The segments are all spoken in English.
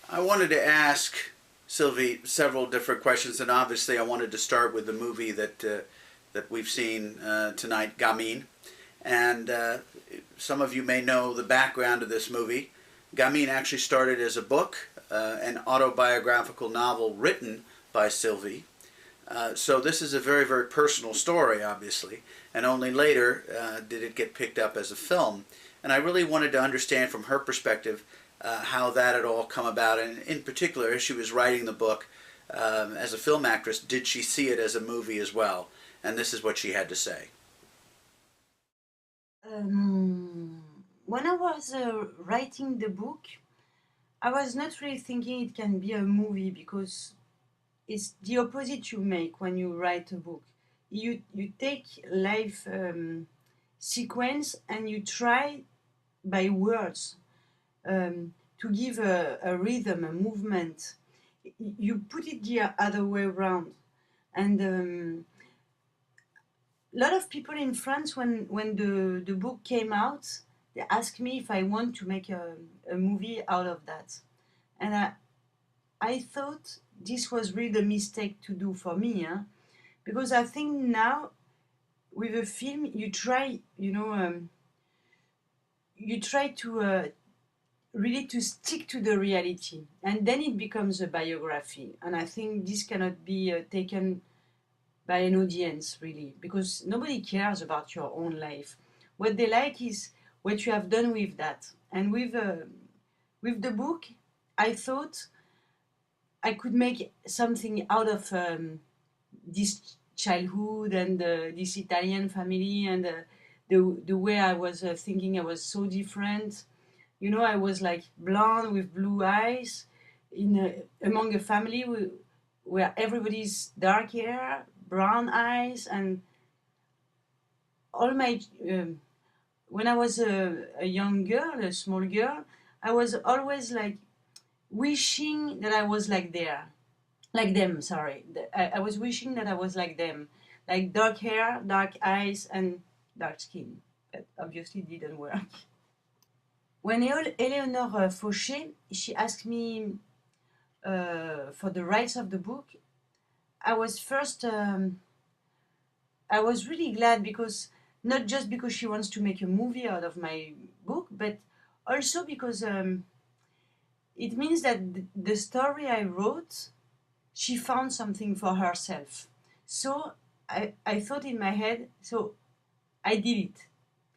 I wanted to ask Sylvie several different questions, and obviously I wanted to start with the movie that we've seen tonight, Gamine. And some of you may know the background of this movie. Gamine actually started as a book, an autobiographical novel written by Sylvie. So this is a very, very personal story, obviously, and only later did it get picked up as a film. And I really wanted to understand from her perspective how that had all come about, and in particular, as she was writing the book, as a film actress, did she see it as a movie as well? And this is what she had to say. When I was writing the book, I was not really thinking it can be a movie because it's the opposite you make when you write a book. You take life sequence and you try by words to give a rhythm, a movement. You put it the other way around. And a lot of people in France, when the book came out, they asked me if I want to make a movie out of that. And I thought this was really the mistake to do for me, huh? Because I think now with a film, you try, you try to really to stick to the reality, and then it becomes a biography. And I think this cannot be taken by an audience really, because nobody cares about your own life. What they like is what you have done with that. And with the book, I thought I could make something out of this childhood and this Italian family, and the way I was thinking I was so different. I was like blonde with blue eyes among a family where everybody's dark hair, brown eyes, and all my. When I was a young girl, a small girl, I was always like wishing that I was like them. Sorry, I was wishing that I was like them, like dark hair, dark eyes, and dark skin. But obviously, didn't work. When Eleanor Fauché, she asked me for the rights of the book, I was first, I was really glad because not just because she wants to make a movie out of my book, but also because it means that the story I wrote, she found something for herself. So I thought in my head, so I did it.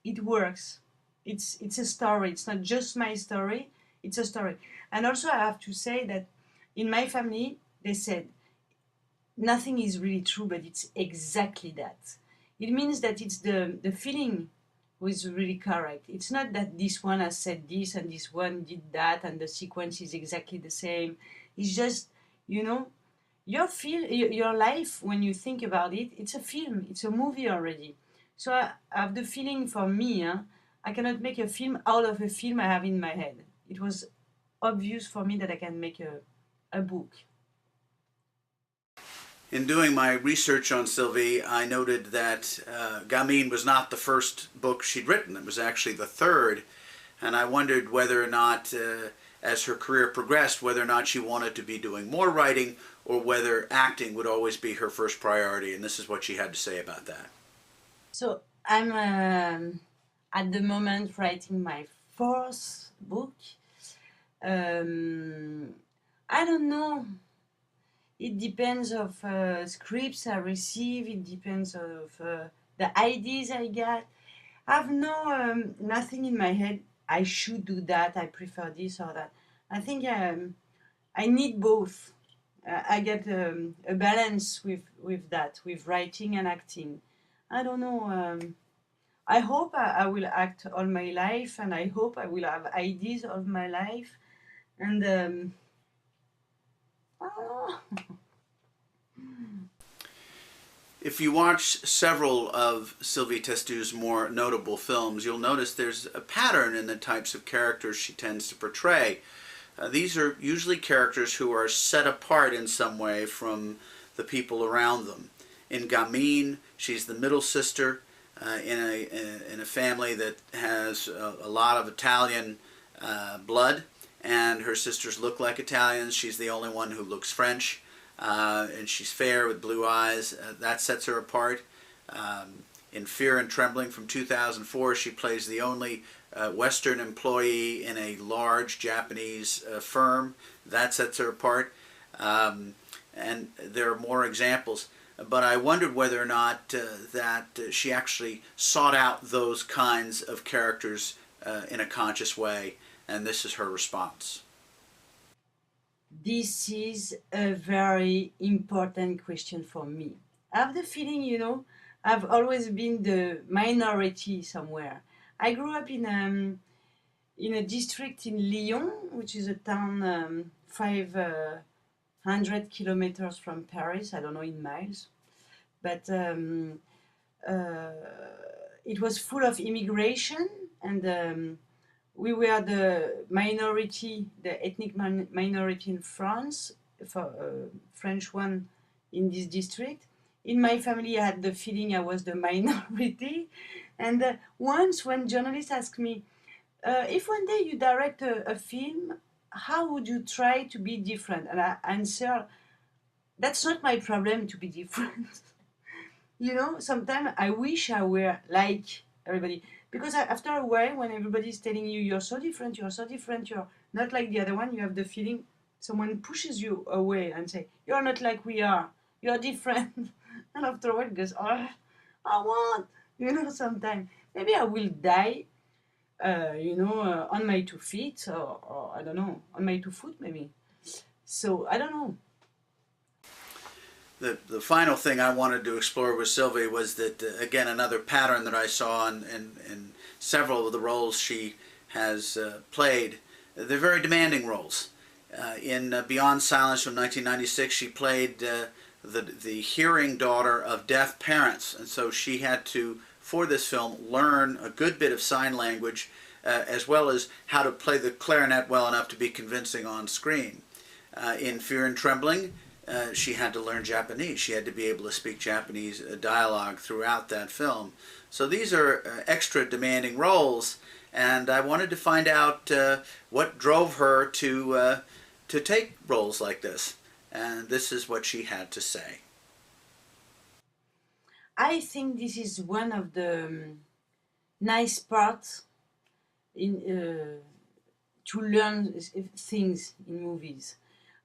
It works. It's a story. It's not just my story. It's a story. And also I have to say that in my family, they said nothing is really true, but it's exactly that. It means that it's the feeling was really correct. It's not that this one has said this and this one did that and the sequence is exactly the same. It's just, you know, your life, when you think about it, it's a film, it's a movie already. So I have the feeling for me, I cannot make a film out of a film I have in my head. It was obvious for me that I can make a book. In doing my research on Sylvie, I noted that Gamine was not the first book she'd written. It was actually the third. And I wondered whether or not, as her career progressed, whether or not she wanted to be doing more writing or whether acting would always be her first priority. And this is what she had to say about that. So I'm at the moment writing my fourth book. I don't know. It depends of scripts I receive. It depends of the ideas I get. I have nothing in my head. I should do that. I prefer this or that. I think I need both. I get a balance with that, with writing and acting. I don't know. I hope I will act all my life, and I hope I will have ideas of my life. And ah, If you watch several of Sylvie Testu's more notable films, you'll notice there's a pattern in the types of characters she tends to portray. These are usually characters who are set apart in some way from the people around them. In Gamine, she's the middle sister in a family that has a lot of Italian blood, and her sisters look like Italians. She's the only one who looks French, and she's fair with blue eyes. That sets her apart. In Fear and Trembling from 2004, she plays the only Western employee in a large Japanese firm. That sets her apart. And there are more examples. But I wondered whether or not that she actually sought out those kinds of characters in a conscious way, and this is her response. This is a very important question for me. I have the feeling, I've always been the minority somewhere. I grew up in a district in Lyon, which is a town 500 kilometers from Paris. I don't know in miles, but uh, it was full of immigration, and we were the minority, the ethnic minority in France, for French one in this district. In my family, I had the feeling I was the minority, and once when journalists asked me, if one day you direct a film, how would you try to be different? And I answer, that's not my problem to be different. Sometimes I wish I were like everybody. Because after a while, when everybody's telling you, you're so different, you're not like the other one, you have the feeling someone pushes you away and say, you're not like we are, you're different. And after a while, it goes, oh, I want, sometimes. Maybe I will die on my 2 feet, or I don't know, on my 2 foot maybe. So I don't know. The final thing I wanted to explore with Sylvie was that, again, another pattern that I saw in several of the roles she has played. They're very demanding roles. In Beyond Silence from 1996, she played the hearing daughter of deaf parents, and so she had to, for this film, learn a good bit of sign language, as well as how to play the clarinet well enough to be convincing on screen. In Fear and Trembling, she had to learn Japanese. She had to be able to speak Japanese dialogue throughout that film. So these are extra demanding roles, and I wanted to find out what drove her to take roles like this. And this is what she had to say. I think this is one of the nice parts in to learn things in movies.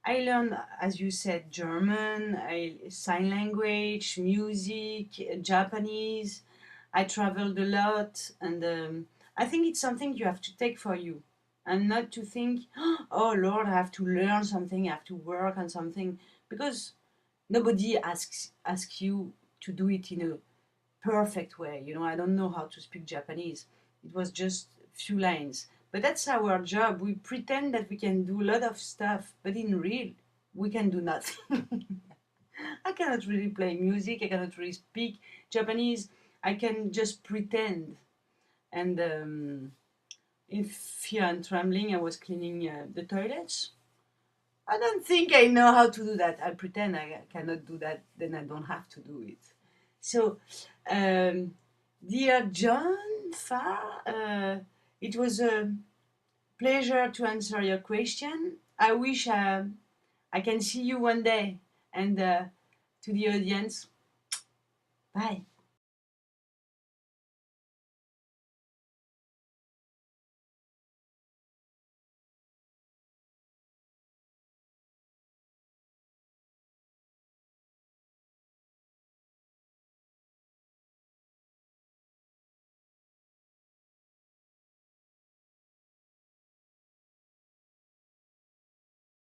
I learned, as you said, German, sign language, music, Japanese. I traveled a lot, and I think it's something you have to take for you, and not to think, oh Lord, I have to learn something, I have to work on something, because nobody asks you to do it in a perfect way. I don't know how to speak Japanese. It was just a few lines. But that's our job. We pretend that we can do a lot of stuff, but in real, we can do nothing. I cannot really play music. I cannot really speak Japanese. I can just pretend. And in Fear and Trembling, I was cleaning the toilets. I don't think I know how to do that. I pretend I cannot do that, then I don't have to do it. So, dear John Farr, it was a pleasure to answer your question. I wish I can see you one day. And to the audience, bye.